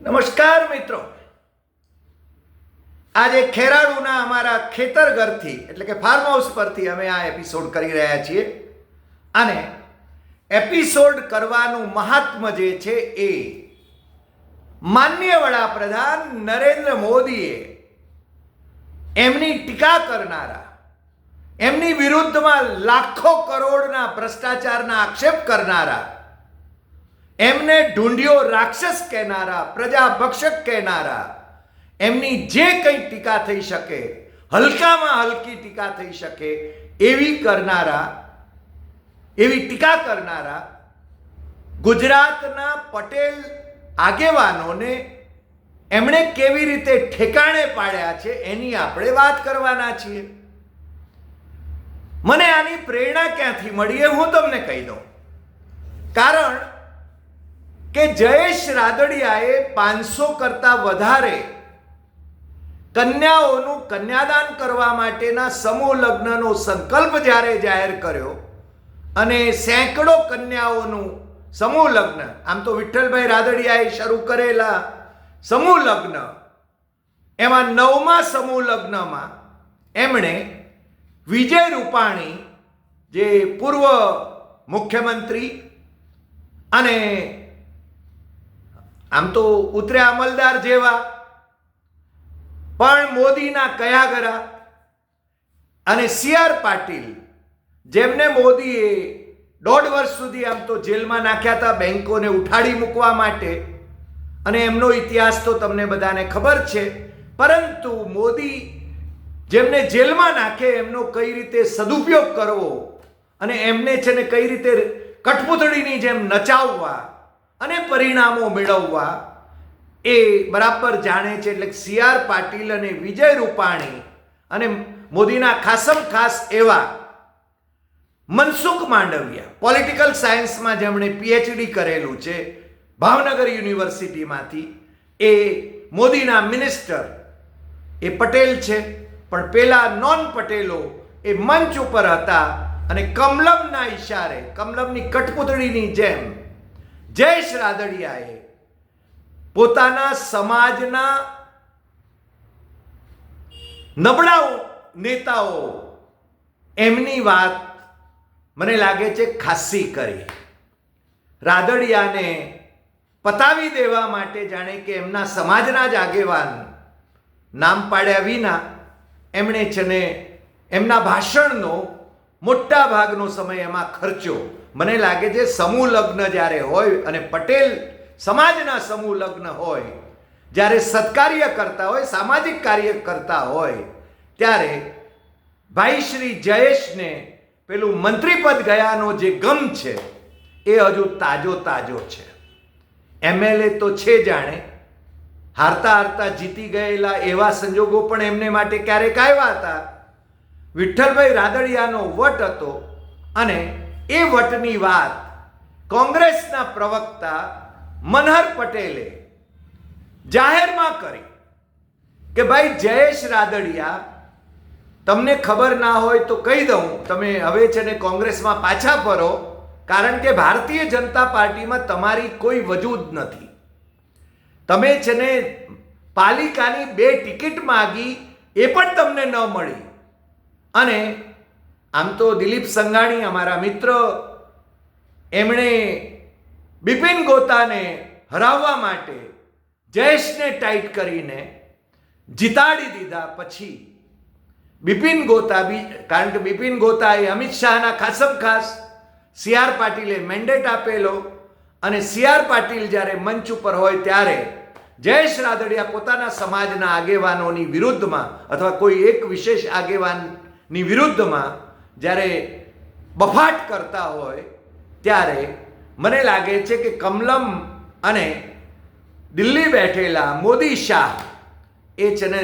નમસ્કાર મિત્રો, આજે ખેરાલુના અમારા ખેતર ઘરથી એટલે કે ફાર્મ હાઉસ પરથી અમે આ એપિસોડ કરી રહ્યા છીએ અને એપિસોડ કરવાનું મહાત્મ્ય જે છે એ માનનીય વડાપ્રધાન નરેન્દ્ર મોદીએ એમની ટીકા કરનારા, એમની વિરુદ્ધમાં લાખો કરોડના ભ્રષ્ટાચારના આક્ષેપ કરનારા, એમને ઢૂંઢિયો રાક્ષસ કહેનારા, પ્રજાભક્ષક કહેનારા, એમની જે કંઈ ટીકા થઈ શકે, હલકામાં હલકી ટીકા થઈ શકે એવી ટીકા કરનારા ગુજરાતના પટેલ આગેવાનોને એમણે કેવી રીતે ઠેકાણે પાડ્યા છે એની આપણે વાત કરવાના છીએ. મને આની પ્રેરણા ક્યાંથી મળી એ હું તમને કહી દઉં. કારણ કે જયેશ રાદડિયાએ 500 કરતાં વધારે કન્યાઓનું કન્યાદાન કરવા માટેના સમૂહ લગ્નનો સંકલ્પ જ્યારે જાહેર કર્યો અને સેંકડો કન્યાઓનું સમૂહ લગ્ન, આમ તો વિઠ્ઠલભાઈ રાદડિયાએ શરૂ કરેલા સમૂહ લગ્ન, એમાં 9મા સમૂહ લગ્નમાં એમણે વિજય રૂપાણી, જે પૂર્વ મુખ્યમંત્રી અને આમ તો ઉતર્યા અમલદાર જેવા પણ મોદીના કયાગરા, અને CR પાટીલ, જેમને મોદીએ 1.5 વર્ષ સુધી આમ તો જેલમાં નાખ્યા હતા બેંકોને ઉઠાડી મૂકવા માટે, અને એમનો ઇતિહાસ તો તમને બધાને ખબર છે. પરંતુ મોદી જેમને જેલમાં નાખે એમનો કઈ રીતે સદુપયોગ કરવો અને એમને છે ને કઈ રીતે કઠપૂતળીની જેમ નચાવવા અને પરિણામો મેળવવા એ બરાબર જાણે છે. એટલે CR પાટીલ અને વિજય રૂપાણી અને મોદીના ખાસમ ખાસ એવા મનસુખ માંડવિયા, પોલિટિકલ સાયન્સમાં જેમણે PhD કરેલું છે ભાવનગર યુનિવર્સિટીમાંથી, એ મોદીના મિનિસ્ટર એ પટેલ છે. પણ પેલા નોન પટેલો એ મંચ ઉપર હતા અને કમલમના ઈશારે, કમલમની કઠપૂતળીની જેમ જયેશ રાદડિયાએ પોતાના સમાજના નબળા નેતાઓ એમની વાત મને લાગે છે ખાસ્સી કરી. રાદડિયાને પતાવી દેવા માટે જાણે કે એમના સમાજના જ આગેવાન નામ પાડ્યા વિના એમણે છે ને એમના ભાષણનો મોટા ભાગનો સમય એમાં ખર્ચ્યો. મને લાગે છે સમૂહ લગ્ન જ્યારે હોય અને પટેલ સમાજના સમૂહ લગ્ન હોય, જ્યારે સત્કાર્ય કરતા હોય, સામાજિક કાર્ય કરતા હોય, ત્યારે ભાઈ શ્રી જયેશને પેલું મંત્રીપદ ગયાનો જે ગમ છે એ હજુ તાજો છે. MLA તો છે જાણે, હારતા હારતા જીતી ગયેલા એવા સંજોગો પણ એમને માટે ક્યારેક આવ્યા હતા. વિઠ્ઠલભાઈ રાદડિયાનો વટ હતો અને એ વટની વાત કોંગ્રેસના પ્રવક્તા મનહર પટેલે જાહેરમાં કરી કે ભાઈ જયેશ રાદડિયા, તમને ખબર ના હોય તો કહી દઉં, તમે હવે છે ને કોંગ્રેસમાં પાછા ફરો, કારણ કે ભારતીય જનતા પાર્ટીમાં તમારી કોઈ વજૂદ નથી. તમે છે ને પાલિકાની 2 ટિકિટ માગી એ પણ તમને ન મળી, અને આમ તો દિલીપ સંઘાણી અમારા મિત્ર, એમણે બિપિન ગોતાને હરાવવા માટે જયેશને ટાઈટ કરીને જીતાડી દીધા. પછી બિપિન ગોતા કારણ કે બિપિન ગોતાએ અમિત શાહના ખાસમ ખાસ CR પાટીલે મેન્ડેટ આપેલો, અને CR પાટીલ જ્યારે મંચ ઉપર હોય ત્યારે જયેશ રાદડિયા પોતાના સમાજના આગેવાનોની વિરુદ્ધમાં અથવા કોઈ એક વિશેષ આગેવાનની વિરુદ્ધમાં જ્યારે બફાટ કરતા હોય ત્યારે મને લાગે છે કે કમલમ અને દિલ્હી બેઠેલા મોદી શાહ એ છે ને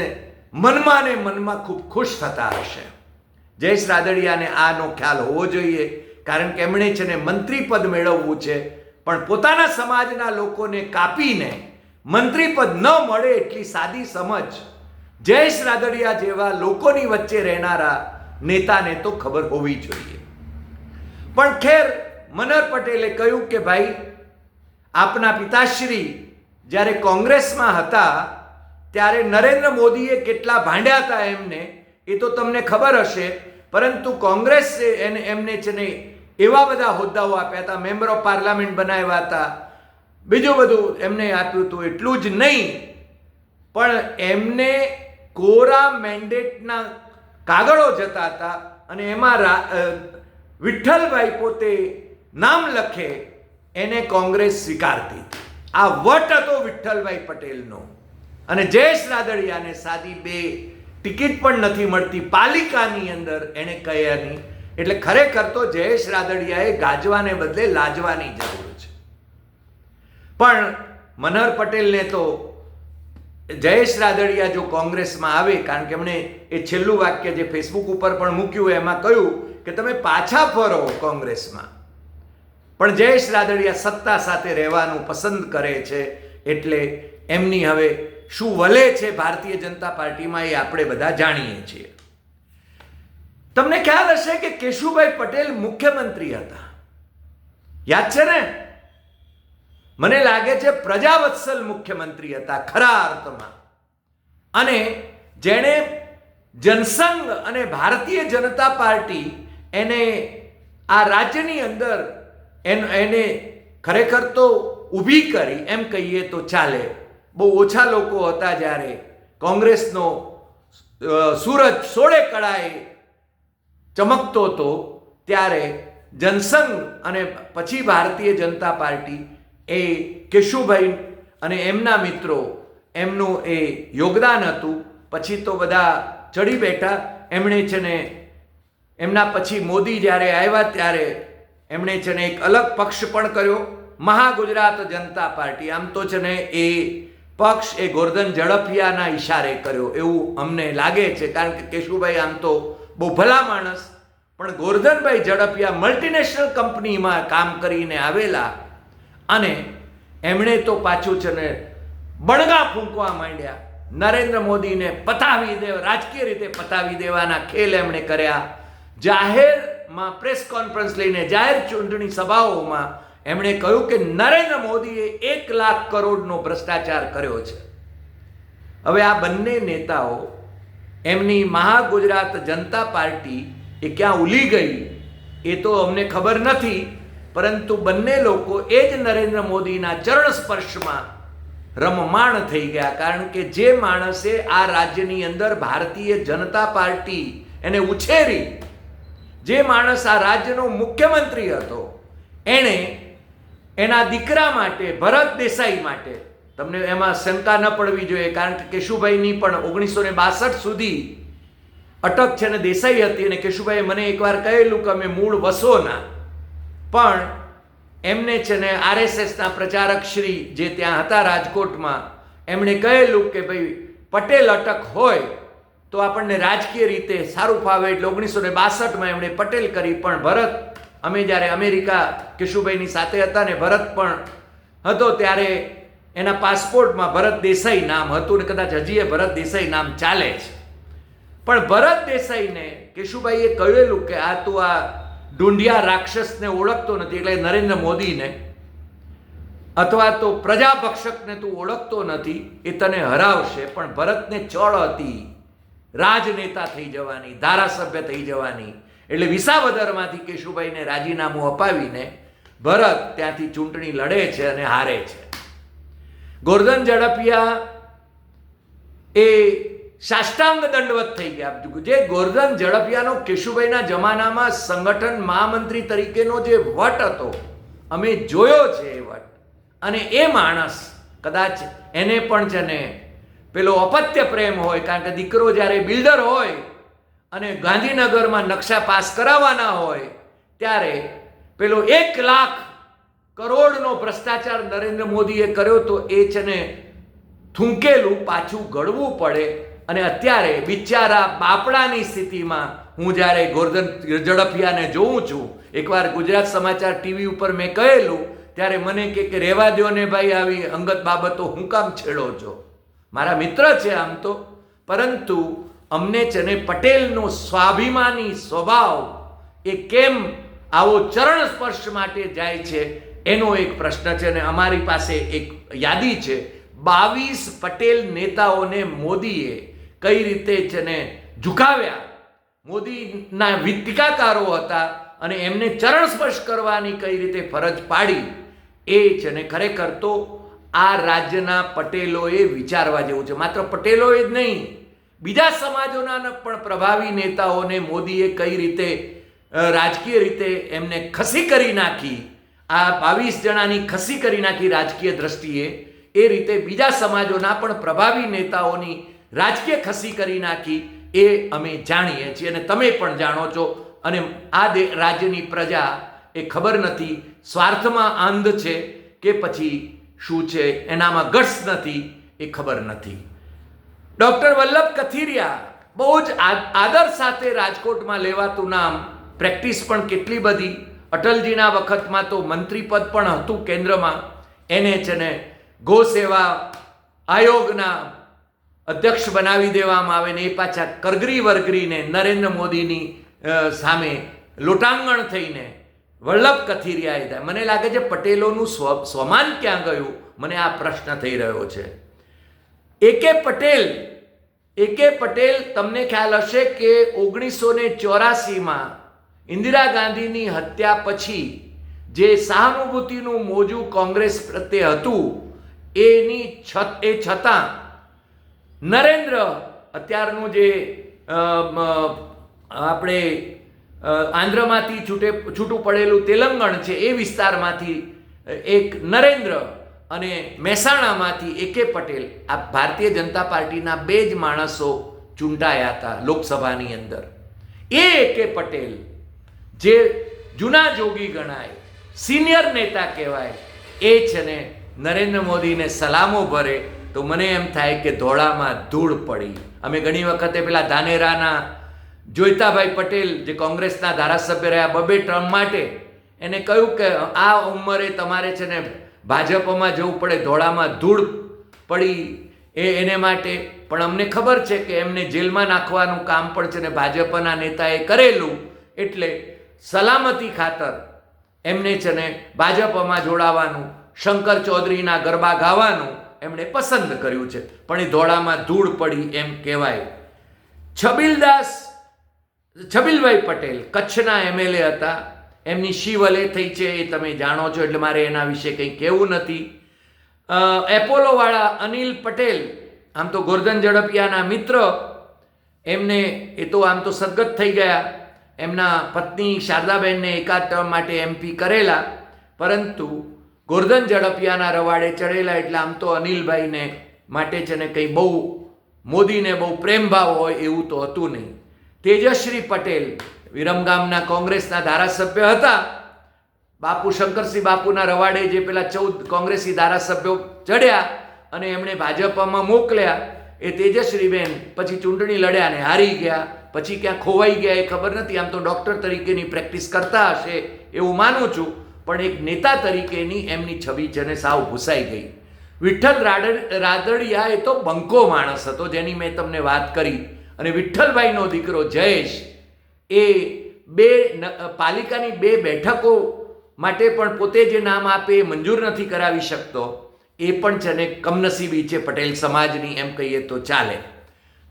મનમાં ને મનમાં ખૂબ ખુશ થતા હશે. જયેશ રાદડિયાને આનો ખ્યાલ હોવો જોઈએ, કારણ કે એમણે છે ને મંત્રીપદ મેળવવું છે, પણ પોતાના સમાજના લોકોને કાપીને મંત્રીપદ ન મળે એટલી સાદી સમજ જયેશ રાદડિયા જેવા લોકોની વચ્ચે રહેનારા નેતાને તો ખબર હોવી જોઈએ. પણ ખેર, મનહર પટેલે કહ્યું કે ભાઈ આપના પિતાશ્રી જ્યારે કોંગ્રેસમાં હતા ત્યારે નરેન્દ્ર મોદીએ કેટલા ભાંડ્યા હતા એમને એ તો તમને ખબર હશે, પરંતુ કોંગ્રેસે એમને છે ને એવા બધા હોદ્દાઓ આપ્યા હતા, મેમ્બર ઓફ પાર્લામેન્ટ બનાવ્યા હતા, બીજું બધું એમને આપ્યું હતું. એટલું જ નહીં, પણ એમને કોરા મેન્ડેટના કાગળો જતા હતા અને એમાં વિઠ્ઠલભાઈ પોતે નામ લખે એને કોંગ્રેસ સ્વીકારતી હતી. આ વટ હતો વિઠ્ઠલભાઈ પટેલનો. અને જયેશ રાદડિયાને સાદી 2 ટિકિટ પણ નથી મળતી પાલિકાની અંદર એણે કહેવાની. એટલે ખરેખર તો જયેશ રાદડિયાએ ગાજવાને બદલે લાજવાની જરૂર છે. પણ મનહર પટેલને તો જયેશ રાદડિયા જો કોંગ્રેસમાં આવે, કારણ કે એમણે એ છેલ્લું વાક્ય જે ફેસબુક ઉપર પણ મૂક્યું એમાં કહ્યું કે તમે પાછા ફરો કોંગ્રેસમાં, પણ જયેશ રાદડિયા સત્તા સાથે રહેવાનું પસંદ કરે છે. એટલે એમની હવે શું વલે છે ભારતીય જનતા પાર્ટીમાં એ આપણે બધા જાણીએ છીએ. તમને ખ્યાલ હશે કે કેશુભાઈ પટેલ મુખ્યમંત્રી હતા, યાદ છે ને? મને લાગે છે પ્રજાવત્સલ મુખ્યમંત્રી હતા ખરા અર્થમાં, અને જેણે જનસંઘ અને ભારતીય જનતા પાર્ટી એને આ રાજ્યની અંદર એને ખરેખર તો ઊભી કરી એમ કહીએ તો ચાલે. બહુ ઓછા લોકો હતા જ્યારે કોંગ્રેસનો સૂરજ 16 કળાએ ચમકતો હતો, ત્યારે જનસંઘ અને પછી ભારતીય જનતા પાર્ટી એ કેશુભાઈ અને એમના મિત્રો એમનું એ યોગદાન હતું. પછી તો બધા ચડી બેઠા. એમણે છે ને એમના પછી મોદી જ્યારે આવ્યા ત્યારે એમણે છે ને એક અલગ પક્ષ પણ કર્યો, મહાગુજરાત જનતા પાર્ટી. આમ તો છે ને એ પક્ષ એ ગોરધન ઝડફિયાના ઈશારે કર્યો એવું અમને લાગે છે, કારણ કે કેશુભાઈ આમ તો બહુ ભલા માણસ, પણ ગોરધનભાઈ ઝડફિયા મલ્ટીનેશનલ કંપનીમાં કામ કરીને આવેલા અને એમણે તો પાછું છે ને બણગા ફૂંકવા માંડ્યા. નરેન્દ્ર મોદીને પતાવી દેવા, રાજકીય રીતે પતાવી દેવાના ખેલ એમણે કર્યા. જાહેરમાં પ્રેસ કોન્ફરન્સ લઈને જાહેર ચૂંટણી સભાઓમાં એમણે કહ્યું કે નરેન્દ્ર મોદીએ 1 લાખ કરોડનો ભ્રષ્ટાચાર કર્યો છે. હવે આ બંને નેતાઓ, એમની મહાગુજરાત જનતા પાર્ટી એ ક્યાં ઉલી ગઈ એ તો અમને ખબર નથી, પરંતુ બંને લોકો એ જ નરેન્દ્ર મોદીના ચરણ સ્પર્શમાં રમમાણ થઈ ગયા. કારણ કે જે માણસે આ રાજ્યની અંદર ભારતીય જનતા પાર્ટી એને ઉછેરી, જે માણસ આ રાજ્યનો મુખ્યમંત્રી હતો, એણે એના દીકરા માટે, ભરત દેસાઈ માટે, તમને એમાં શંકા ન પડવી જોઈએ, કારણ કે કેશુભાઈની પણ 1962 સુધી અટક છે ને દેસાઈ હતી. અને કેશુભાઈએ મને એકવાર કહેલું કે અમે મૂળ વસોના, પણ એમને છે ને આરએસએસના પ્રચારક શ્રી જે ત્યાં હતા રાજકોટમાં, એમણે કહેલું કે ભાઈ પટેલ અટક હોય તો આપણને રાજકીય રીતે સારું ફાવે. એટલે 1962માં એમણે પટેલ કરી. પણ ભરત, અમે જ્યારે અમેરિકા કેશુભાઈની સાથે હતા ને ભરત પણ હતો, ત્યારે એના પાસપોર્ટમાં ભરત દેસાઈ નામ હતું ને કદાચ હજી એ ભરત દેસાઈ નામ ચાલે છે. પણ ભરત દેસાઈને કેશુભાઈએ કહેલું કે આ તું આ ઢૂંઢિયા રાક્ષસને ઓળખતો નથી, એટલે નરેન્દ્ર મોદીને અથવા તો પ્રજાભક્ષકને તું ઓળખતો નથી, એ તને હરાવશે. પણ ભરતને ચળ હતી રાજનેતા થઈ જવાની, ધારાસભ્ય થઈ જવાની. એટલે વિસાવદરમાંથી કેશુભાઈને રાજીનામું અપાવીને ભરત ત્યાંથી ચૂંટણી લડે છે અને હારે છે. ગોરધન ઝડફિયા એ સાષ્ટાંગ દંડવત થઈ ગયા. જે ગોરધન ઝડફિયાનો કેશુભાઈના જમાનામાં સંગઠન મહામંત્રી તરીકેનો જે વટ હતો, અમે જોયો છે એ વટ. અને એ માણસ કદાચ એને પણ છે ને પેલો અપત્ય પ્રેમ હોય, કારણ કે દીકરો જ્યારે બિલ્ડર હોય અને ગાંધીનગરમાં નકશા પાસ કરાવવાના હોય ત્યારે પેલો 1 લાખ કરોડનો ભ્રષ્ટાચાર નરેન્દ્ર મોદીએ કર્યો, તો એ છે ને થૂંકેલું પાછું ગળવું પડે. અને અત્યારે બિચારા બાપડાની સ્થિતિમાં હું જ્યારે ગોરધન ઝડફિયાને જોઉં છું, એકવાર ગુજરાત સમાચાર ટીવી ઉપર મેં કહેલું ત્યારે મને કે રહેવા દો ને ભાઈ, આવી અંગત બાબતો હું કામ છેડો છો? મારા મિત્ર છે આમ તો, પરંતુ અમને છે ને પટેલનો સ્વાભિમાની સ્વભાવ એ કેમ આવો ચરણ સ્પર્શ માટે જાય છે એનો એક પ્રશ્ન છે. અને અમારી પાસે એક યાદી છે 22 પટેલ નેતાઓને મોદીએ કઈ રીતે છે ને ઝુકાવ્યા. મોદીના ટીકાકારો હતા અને એમને ચરણ સ્પર્શ કરવાની કઈ રીતે ફરજ પાડી, એ છે ને ખરેખર તો આ રાજ્યના પટેલોએ વિચારવા જેવું છે. માત્ર પટેલોએ જ નહીં, બીજા સમાજોના પણ પ્રભાવી નેતાઓને મોદીએ કઈ રીતે રાજકીય રીતે એમને ખસી કરી નાખી, આ 22 જણાની ખસી કરી નાખી રાજકીય દ્રષ્ટિએ, એ રીતે બીજા સમાજોના પણ પ્રભાવી નેતાઓની રાજકીય ખસી કરી નાખી, એ અમે જાણીએ છીએ અને તમે પણ જાણો છો. અને આ રાજ્યની પ્રજા એ ખબર નથી સ્વાર્થમાં આંધ છે કે પછી શું છે, એનામાં ગટ્સ નથી, એ ખબર નથી. ડૉક્ટર વલ્લભ કથિરિયા બહુ જ આદર સાથે રાજકોટમાં લેવાતું નામ, પ્રેક્ટિસ પણ કેટલી બધી. અટલજીના વખતમાં તો મંત્રીપદ પણ હતું કેન્દ્રમાં. એને છે ને ગો સેવા આયોગના અધ્યક્ષ બનાવી દેવામાં આવે ને એ પાછા કરગરી વરગરીને નરેન્દ્ર મોદીની સામે લોટાંગણ થઈને વલ્લભ કથિરિયાએ થાય. મને લાગે છે પટેલોનું સ્વમાન ક્યાં ગયું, મને આ પ્રશ્ન થઈ રહ્યો છે. એકે પટેલ તમને ખ્યાલ હશે કે 1984માં ઇન્દિરા ગાંધીની હત્યા પછી જે સહાનુભૂતિનું મોજું કોંગ્રેસ પ્રત્યે હતું, એ છતાં નરેન્દ્ર, અત્યારનું જે આપણે આંધ્રમાંથી છૂટું પડેલું તેલંગણ છે એ વિસ્તારમાંથી એક નરેન્દ્ર અને મહેસાણામાંથી એકે પટેલ, આ ભારતીય જનતા પાર્ટીના 2 જ માણસો ચૂંટાયા હતા લોકસભાની અંદર. એ એકે પટેલ જે જૂના જોગી ગણાય, સિનિયર નેતા કહેવાય, એ છે ને નરેન્દ્ર મોદીને સલામો ભરે તો મને એમ થાય કે ધોળામાં ધૂળ પડી. અમે ઘણી વખતે પેલા ધાનેરાના જોઈતાભાઈ પટેલ જે કોંગ્રેસના ધારાસભ્ય રહ્યા 2 ટર્મ માટે, એને કહ્યું કે આ ઉંમરે તમારે છે ને ભાજપમાં જવું પડે, ધોળામાં ધૂળ પડી એને માટે. પણ અમને ખબર છે કે એમને જેલમાં નાખવાનું કામ પણ છે ને ભાજપના નેતાએ કરેલું, એટલે સલામતી ખાતર એમને છે ને ભાજપમાં જોડાવાનું, શંકર ચૌધરીના ગરબા ગાવાનું એમણે પસંદ કર્યું છે. પણ એ ધોળામાં ધૂળ પડી એમ કહેવાય. છબીલભાઈ પટેલ કચ્છના એમએલએ હતા, એમની શિવલે થઈ છે એ તમે જાણો છો, એટલે મારે એના વિશે કંઈ કહેવું નથી. એપોલોવાળા અનિલ પટેલ, આમ તો ગોરધન ઝડપિયાના મિત્ર, એમને એ તો આમ તો સદગત થઈ ગયા. એમના પત્ની શારદાબેનને એકાદ ટર્મ માટે MP કરેલા, પરંતુ ગોરધન ઝડપિયાના રવાડે ચડેલા, એટલે આમ તો અનિલભાઈને માટે છે ને કંઈ બહુ મોદીને બહુ પ્રેમભાવ હોય એવું તો હતું નહીં. તેજશ્રી પટેલ વિરમગામના કોંગ્રેસના ધારાસભ્ય હતા. બાપુ શંકરસિંહ બાપુના રવાડે જે પેલા 14 કોંગ્રેસી ધારાસભ્યો ચડ્યા અને એમણે ભાજપમાં મોકલ્યા, એ તેજશ્રીબેન પછી ચૂંટણી લડ્યા અને હારી ગયા. પછી ક્યાં ખોવાઈ ગયા એ ખબર નથી. આમ તો ડૉક્ટર તરીકેની પ્રેક્ટિસ કરતા હશે એવું માનું છું, પણ એક નેતા તરીકેની એમની છબી છે ને સાવ ભૂસાઈ ગઈ. વિઠ્ઠલ રાદડિયા એ તો બંકો માણસ હતો જેની મેં તમને વાત કરી. અને વિઠ્ઠલભાઈનો દીકરો જયેશ, એ 2 પાલિકાની 2 બેઠકો માટે પણ પોતે જે નામ આપે એ મંજૂર નથી કરાવી શકતો. એ પણ છે ને કમનસીબી છે પટેલ સમાજની, એમ કહીએ તો ચાલે.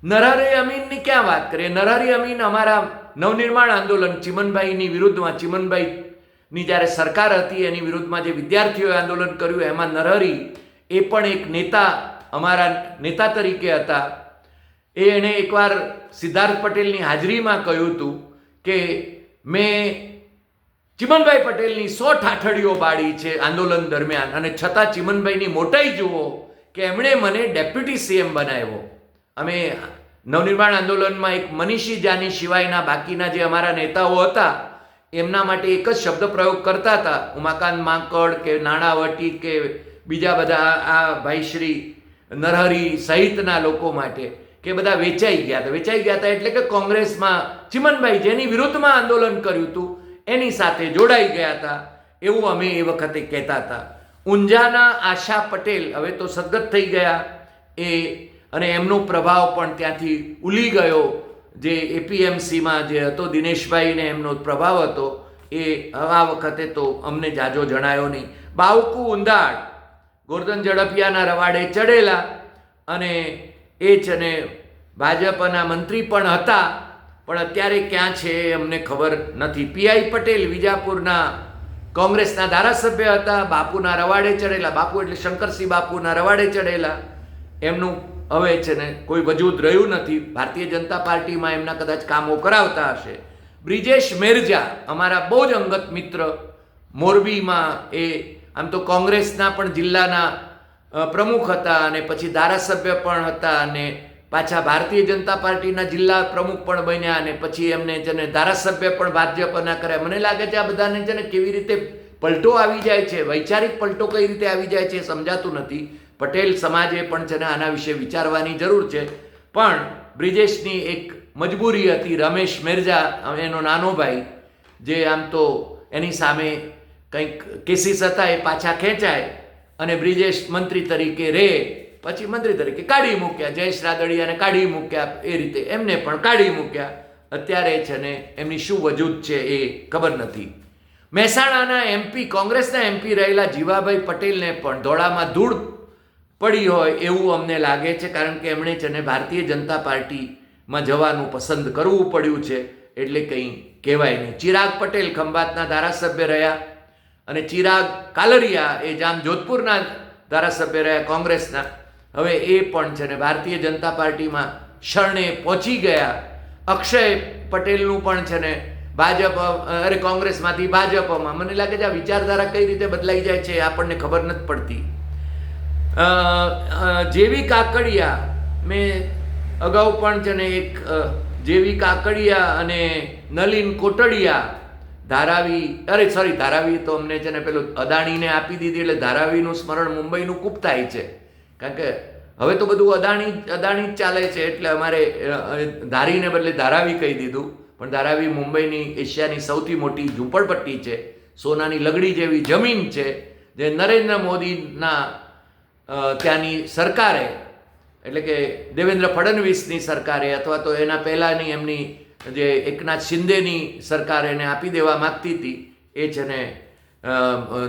નરહરી અમીનની ક્યાં વાત કરીએ. નરહરી અમીન અમારા નવનિર્માણ આંદોલન ચિમનભાઈની વિરુદ્ધમાં, ચિમનભાઈની જ્યારે સરકાર હતી એની વિરુદ્ધમાં જે વિદ્યાર્થીઓએ આંદોલન કર્યું, એમાં નરહરી એ પણ એક નેતા, અમારા નેતા તરીકે હતા. એણે એકવાર સિદ્ધાર્થ પટેલની હાજરીમાં કહ્યું હતું કે મેં ચિમનભાઈ પટેલની 100 ઠાઠડીઓ બાળી છે આંદોલન દરમિયાન, અને છતાં ચિમનભાઈની મોટાઈ જુઓ કે એમણે મને ડેપ્યુટી CM બનાવ્યો. અમે નવનિર્માણ આંદોલનમાં એક મનીષી જાની સિવાયના બાકીના જે અમારા નેતાઓ હતા એમના માટે એક જ શબ્દ પ્રયોગ કરતા હતા, ઉમાકાંત માંકડ કે નાણાવટી કે બીજા બધા આ ભાઈશ્રી નરહરી સહિતના લોકો માટે, કે બધા વેચાઈ ગયા હતા. એટલે કે કોંગ્રેસમાં ચિમનભાઈ જેની વિરુદ્ધમાં આંદોલન કર્યું હતું એની સાથે જોડાઈ ગયા હતા, એવું અમે એ વખતે કહેતા હતા. ઊંઝાના આશા પટેલ હવે તો સદગત થઈ ગયા એ, અને એમનો પ્રભાવ પણ ત્યાંથી ઉલી ગયો. જે APMCમાં જે હતો દિનેશભાઈને એમનો પ્રભાવ હતો, એ આ વખતે તો અમને જાજો જણાયો નહીં. બાવકુ ઉંધાડ ગોરધન ઝડપિયાના રવાડે ચડેલા અને એ છે ને ભાજપના મંત્રી પણ હતા, પણ અત્યારે ક્યાં છે એ અમને ખબર નથી. પીઆઈ પટેલ વિજાપુરના કોંગ્રેસના ધારાસભ્ય હતા, બાપુના રવાડે ચડેલા, બાપુ એટલે શંકરસિંહ બાપુના રવાડે ચડેલા. એમનું હવે છે ને કોઈ વજૂદ રહ્યું નથી. ભારતીય જનતા પાર્ટીમાં એમના કદાચ કામો કરાવતા હશે. બ્રિજેશ મેરજા અમારા બહુ જ અંગત મિત્ર, મોરબીમાં એ આમ તો કોંગ્રેસના પણ જિલ્લાના પ્રમુખ હતા અને પછી ધારાસભ્ય પણ હતા અને પાછા ભારતીય જનતા પાર્ટીના જિલ્લા પ્રમુખ પણ બન્યા અને પછી એમને છે ને ધારાસભ્ય પણ ભાજપના કર્યા. મને લાગે છે આ બધાને છે ને કેવી રીતે પલટો આવી જાય છે, વૈચારિક પલટો કઈ રીતે આવી જાય છે એ સમજાતું નથી. પટેલ સમાજે પણ છે ને આના વિશે વિચારવાની જરૂર છે. પણ બ્રિજેશની એક મજબૂરી હતી. રમેશ મેરજા એનો નાનો ભાઈ, જે આમ તો એની સામે કંઈક કેસીસ હતા એ પાછા ખેંચાય અને બ્રિજેશ મંત્રી તરીકે રહે, પછી મંત્રી તરીકે કાઢી મૂક્યા. જયેશ રાદડિયાને કાઢી મૂક્યા, એ રીતે એમને પણ કાઢી મૂક્યા. અત્યારે છે ને એમની શું વજૂદ છે એ ખબર નથી. મહેસાણાના એમપી, કોંગ્રેસના એમપી રહેલા જીવાભાઈ પટેલને પણ ધોળામાં ધૂળ પડી હોય એવું અમને લાગે છે, કારણ કે એમણે છે ને ભારતીય જનતા પાર્ટીમાં જવાનું પસંદ કરવું પડ્યું છે, એટલે કંઈ કહેવાય નહીં. ચિરાગ પટેલ ખંભાતના ધારાસભ્ય રહ્યા અને ચિરાગ કાલરિયા એ જામ જોધપુરના ધારાસભ્ય રહ્યા કોંગ્રેસના. હવે એ પણ છે ને ભારતીય જનતા પાર્ટીમાં શરણે પહોંચી ગયા. અક્ષય પટેલનું પણ છે ને ભાજપ, અરે કોંગ્રેસમાંથી ભાજપમાં. મને લાગે છે આ વિચારધારા કઈ રીતે બદલાઈ જાય છે આપણને ખબર નથી પડતી. જેવી કાકડિયા, મેં અગાઉ પણ છે ને એક જેવી કાકડિયા અને નલિન કોટડિયા ધારાવી, ધારાવી તો અમને છે ને પેલું અદાણીને આપી દીધી એટલે ધારાવીનું સ્મરણ મુંબઈનું ખૂબ થાય છે, કારણ કે હવે તો બધું અદાણી જ ચાલે છે, એટલે અમારે ધારીને બદલે ધારાવી કહી દીધું. પણ ધારાવી મુંબઈની એશિયાની સૌથી મોટી ઝૂંપડપટ્ટી છે, સોનાની લગડી જેવી જમીન છે, જે નરેન્દ્ર મોદીના ત્યાંની સરકારે, એટલે કે દેવેન્દ્ર ફડણવીસની સરકારે અથવા તો એના પહેલાંની એમની જે એકનાથ શિંદેની સરકાર એને આપી દેવા માગતી હતી. એ છે ને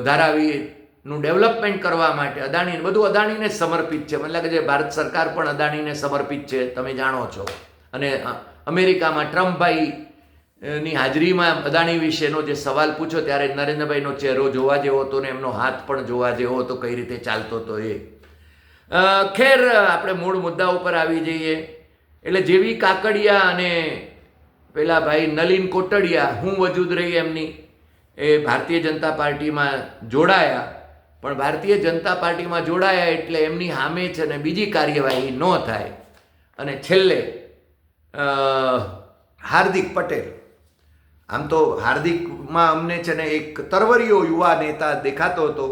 ધારાવીનું ડેવલપમેન્ટ કરવા માટે અદાણી, બધું અદાણીને સમર્પિત છે. મને લાગે છે ભારત સરકાર પણ અદાણીને સમર્પિત છે, તમે જાણો છો. અને અમેરિકામાં ટ્રમ્પભાઈ ની હાજરીમાં અદાણી વિશેનો જે સવાલ પૂછો ત્યારે નરેન્દ્રભાઈનો ચહેરો જોવા જેવો હતો ને એમનો હાથ પણ જોવા જેવો હતો, કઈ રીતે ચાલતો હતો એ. ખેર, આપણે મૂળ મુદ્દા ઉપર આવી જઈએ. એટલે જેવી કાકડિયા અને પેલા ભાઈ નલિન કોટડિયા, હું વજૂદ રહી એમની, એ ભારતીય જનતા પાર્ટીમાં જોડાયા. પણ ભારતીય જનતા પાર્ટીમાં જોડાયા એટલે એમની સામે છે ને બીજી કાર્યવાહી ન થાય. અને છેલ્લે હાર્દિક પટેલ, આમ તો હાર્દિકમાં અમને છે ને એક તરવરીયો યુવા નેતા દેખાતો હતો,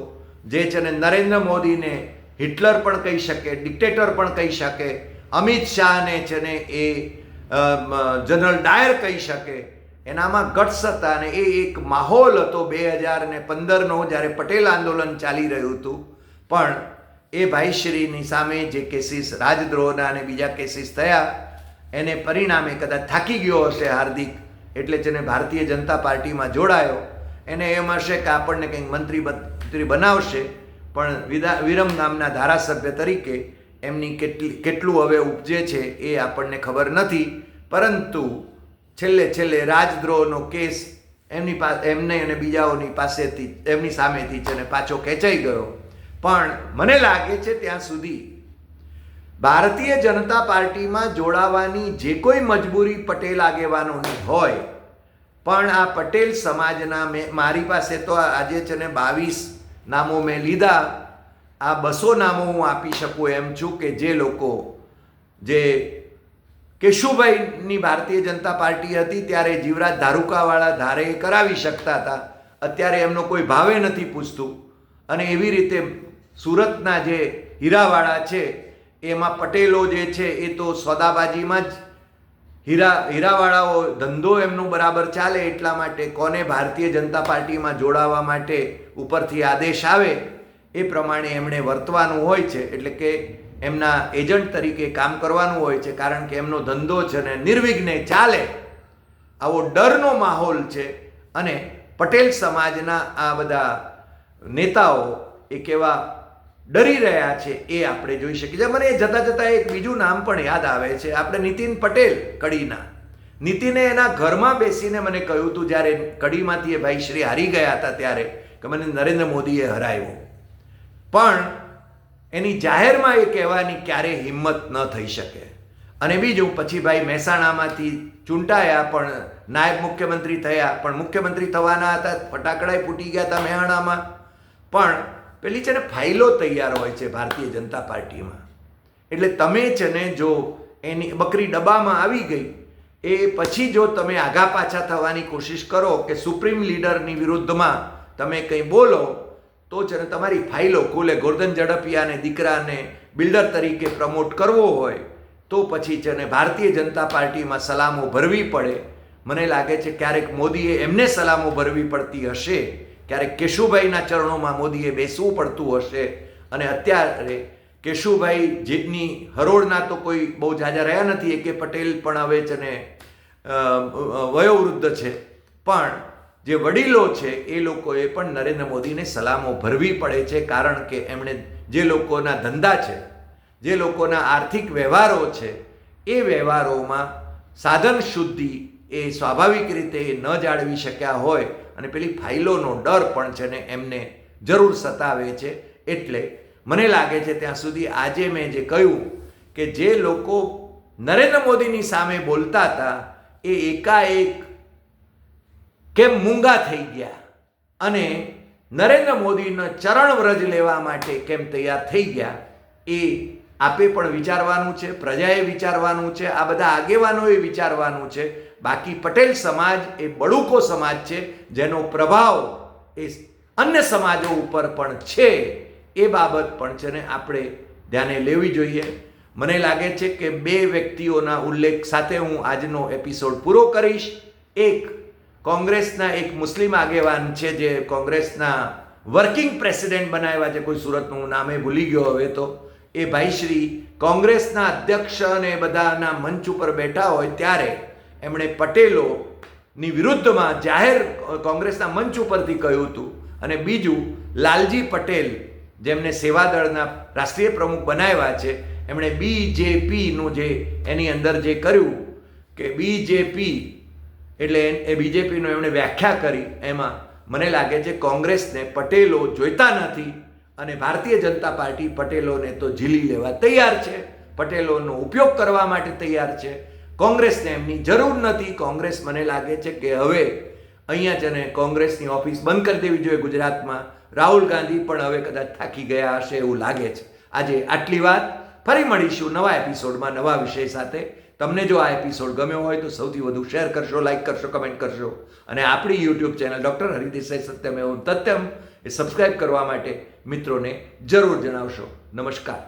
જે છે ને નરેન્દ્ર મોદીને હિટલર પણ કહી શકે, ડિક્ટેટર પણ કહી શકે, અમિત શાહને છે ને એ જનરલ ડાયર કહી શકે. એનામાં ગટ્સ હતા અને એ એક માહોલ હતો 2015નો, જ્યારે પટેલ આંદોલન ચાલી રહ્યું હતું. પણ એ ભાઈશ્રીની સામે જે કેસીસ રાજદ્રોહના અને બીજા કેસીસ થયા, એને પરિણામે કદાચ થાકી ગયો હશે હાર્દિક, એટલે છે ને ભારતીય જનતા પાર્ટીમાં જોડાયો. એને એમ હશે કે આપણને કંઈક મંત્રી બનાવશે, પણ વિરમ ગામના ધારાસભ્ય તરીકે એમની કેટલું હવે ઉપજે છે એ આપણને ખબર નથી. પરંતુ છેલ્લે રાજદ્રોહનો કેસ એમને અને બીજાઓની પાસેથી, એમની સામેથી છે ને પાછો ખેંચાઈ ગયો. પણ મને લાગે છે ત્યાં સુધી ભારતીય જનતા પાર્ટીમાં જોડાવાની જે કોઈ મજબૂરી પટેલ આગેવાનોની હોય, પણ આ પટેલ સમાજના, મારી પાસે તો આજે છે ને 22 નામો મેં લીધા, આ 200 નામો હું આપી શકું એમ છું, કે જે લોકો, જે કેશુભાઈની ભારતીય જનતા પાર્ટી હતી ત્યારે જીવરાજ ધારુકાવાળા ધારે કરાવી શકતા હતા, અત્યારે એમનો કોઈ ભાવે નથી પૂછતું. અને એવી રીતે સુરતના જે હીરાવાળા છે એમાં પટેલો જે છે એ તો સોદાબાજીમાં જ હીરાવાળાઓ ધંધો એમનો બરાબર ચાલે એટલા માટે કોને ભારતીય જનતા પાર્ટીમાં જોડાવા માટે ઉપરથી આદેશ આવે એ પ્રમાણે એમણે વર્તવાનું હોય છે. એટલે કે એમના એજન્ટ તરીકે કામ કરવાનું હોય છે, કારણ કે એમનો ધંધો છે ને નિર્વિઘ્ને ચાલે, આવો ડરનો માહોલ છે. અને પટેલ સમાજના આ બધા નેતાઓ એક એવા ડરી રહ્યા છે એ આપણે જોઈ શકીએ છીએ. મને જતાં જતાં એક બીજું નામ પણ યાદ આવે છે, આપણે નીતિન પટેલ કડીના. નીતિને એના ઘરમાં બેસીને મને કહ્યું હતું જ્યારે કડીમાંથી એ ભાઈ શ્રી હારી ગયા હતા ત્યારે કે મને નરેન્દ્ર મોદીએ હરાવ્યો, પણ એની જાહેરમાં એ કહેવાની ક્યારેય હિંમત ન થઈ શકે. અને બીજું પછી ભાઈ મહેસાણામાંથી ચૂંટાયા પણ નાયબ મુખ્યમંત્રી થયા, પણ મુખ્યમંત્રી થવાના હતા, ફટાકડાએ ફૂટી ગયા હતા મહેસાણામાં. પણ પેલી છે ને ફાઇલો તૈયાર હોય છે ભારતીય જનતા પાર્ટીમાં, એટલે તમે છે ને જો એની બકરી ડબ્બામાં આવી ગઈ એ પછી જો તમે આગા પાછા થવાની કોશિશ કરો કે સુપ્રીમ લીડરની વિરુદ્ધમાં તમે કંઈ બોલો તો છે ને તમારી ફાઇલો ખુલે. ગોરધન ઝડપિયાને દીકરાને બિલ્ડર તરીકે પ્રમોટ કરવો હોય તો પછી છે ને ભારતીય જનતા પાર્ટીમાં સલામો ભરવી પડે. મને લાગે છે ક્યારેક મોદીએ એમને સલામો ભરવી પડતી હશે, ક્યારેક કેશુભાઈના ચરણોમાં મોદીએ બેસવું પડતું હશે. અને અત્યારે કેશુભાઈ જેની હરોળના તો કોઈ બહુ જાજા રહ્યા નથી, એ કે પટેલ પણ હવે છે ને વયોવૃદ્ધ છે, પણ જે વડીલો છે એ લોકોએ પણ નરેન્દ્ર મોદીને સલામો ભરવી પડે છે, કારણ કે એમણે જે લોકોના ધંધા છે, જે લોકોના આર્થિક વ્યવહારો છે એ વ્યવહારોમાં સાધન શુદ્ધિ એ સ્વાભાવિક રીતે ન જાળવી શક્યા હોય અને પેલી ફાઇલોનો ડર પણ છે ને એમને જરૂર સતાવે છે. એટલે મને લાગે છે ત્યાં સુધી આજે મેં જે કહ્યું કે જે લોકો નરેન્દ્ર મોદીની સામે બોલતા હતા એ એકાએક કેમ મૂંગા થઈ ગયા અને નરેન્દ્ર મોદીનો ચરણ વ્રજ લેવા માટે કેમ તૈયાર થઈ ગયા, એ આપે પણ વિચારવાનું છે, પ્રજાએ વિચારવાનું છે, આ બધા આગેવાનોએ વિચારવાનું છે. બાકી પટેલ સમાજ એ બળુકો સમાજ છે જેનો પ્રભાવ એ અન્ય સમાજો ઉપર પણ છે, એ બાબત પણ છે ને આપણે ધ્યાને લેવી જોઈએ. મને લાગે છે કે બે વ્યક્તિઓના ઉલ્લેખ સાથે હું આજનો એપિસોડ પૂરો કરીશ. એક કોંગ્રેસના એક મુસ્લિમ આગેવાન છે જે કોંગ્રેસના વર્કિંગ પ્રેસિડેન્ટ બનાવ્યા છે, કોઈ સુરતનું નામે ભૂલી ગયો હવે તો, એ ભાઈશ્રી કોંગ્રેસના અધ્યક્ષ અને બધાના મંચ ઉપર બેઠા હોય ત્યારે એમણે પટેલોની વિરુદ્ધમાં જાહેર કોંગ્રેસના મંચ ઉપરથી કહ્યું હતું. અને બીજું લાલજી પટેલ જેમને સેવાદળના રાષ્ટ્રીય પ્રમુખ બનાવ્યા છે, એમણે બીજેપીનું જે એની અંદર જે કર્યું કે બીજેપી એટલે એ બીજેપીનું એમણે વ્યાખ્યા કરી, એમાં મને લાગે છે કોંગ્રેસને પટેલો જોઈતા નથી અને ભારતીય જનતા પાર્ટી પટેલોને તો ઝીલી લેવા તૈયાર છે, પટેલોનો ઉપયોગ કરવા માટે તૈયાર છે. કોંગ્રેસને એમની જરૂર નથી. કોંગ્રેસ મને લાગે છે કે હવે અહીંયા છે ને કોંગ્રેસની ઓફિસ બંધ કરી દેવી જોઈએ ગુજરાતમાં. રાહુલ ગાંધી પણ હવે કદાચ થાકી ગયા હશે એવું લાગે છે. આજે આટલી વાત, ફરી મળીશું નવા એપિસોડમાં નવા વિષય સાથે. તમને જો આ એપિસોડ ગમ્યો હોય તો સૌથી વધુ શેર કરશો, લાઇક કરશો, કમેન્ટ કરશો અને આપણી YouTube channel doctor Hari Desai Satyamev તથ્યમ એ સબસ્ક્રાઈબ કરવા માટે મિત્રોને જરૂર જણાવશો. નમસ્કાર.